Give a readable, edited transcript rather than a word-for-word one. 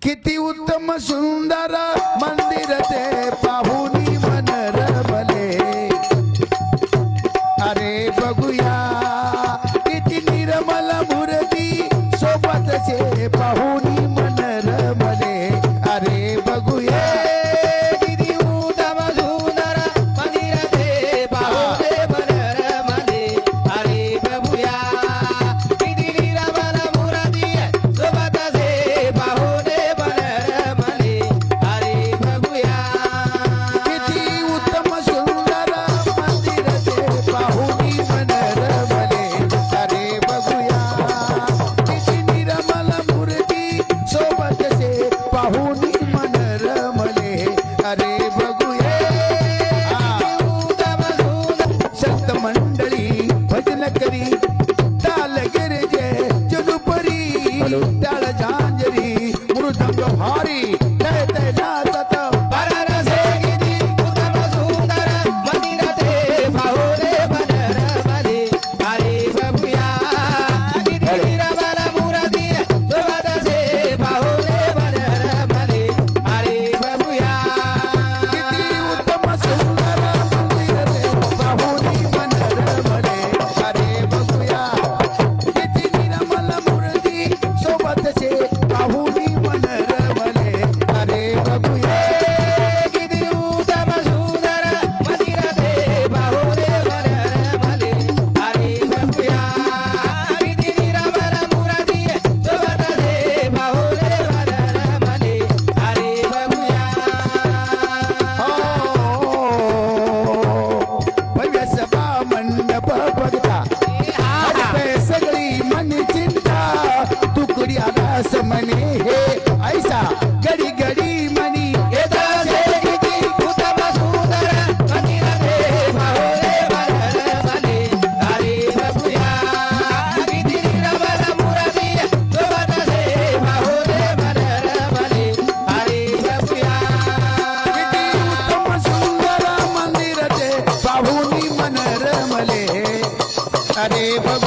किती उत्तम सुंदर मंदिर ते पाहुनी मन रमले. अरे बघूया किती निर्मल मूर्ती सोबतचे पाहुनी मन रमले. अरे बघूया किती उत्तम सुंदर मंदिर ते पाहुणे मन रमले. अरे बघूया किती निर्मल मूर्ती सोबतचे पाहुणे मन रमले. अरे बघूया किती उत्तम सुंदर मंदिर ते पाहुनी मन रमले. अरे बघूया किती निर्मल मूर्ती सोबतचे पाहुनी मन रमले. अरे बघूया उत्तम सुंदर संत मंडळी भजन करी ताल गिरजे जनुपरी टाळ झांजरी मृदंग भारी तय तय नाचत वाराणसी किती उत्तम सुंदर मंदिर ते पाहुणे मन रमले. अरे बघूया किती निर्मल मूर्ती सोबतचे पाहुणे मन रमले. अरे बघूया किती उत्तम सुंदर मंदिर ते पाहुनी मन रमले. अरे बघूया किती निर्मल मूर्ती सोबतचे पाहुनी मन रमले. अरे बघूया किती उत्तम सुंदर मंदिर ते पाहुणे मन रमले. अरे बघूया किती निर्मल मूर्ती सोबतचे पाहुणे मन रमले. अरे बघूया भव्य सभा मंडप बघता हटते सगळी मन चिंता तुकडी आकाश म्हणे हे ऐसा गडी गडी मनी येतासे किती उत्तम सुंदर मंदिर ते पाहुणे मन रमले. अरे बघूया किती निर्मल मूर्ती सोबतचे पाहुणे मन रमले. अरे बघूया किती उत्तम सुंदर मंदिर ते पाहुनी मन रमले. अरे बघ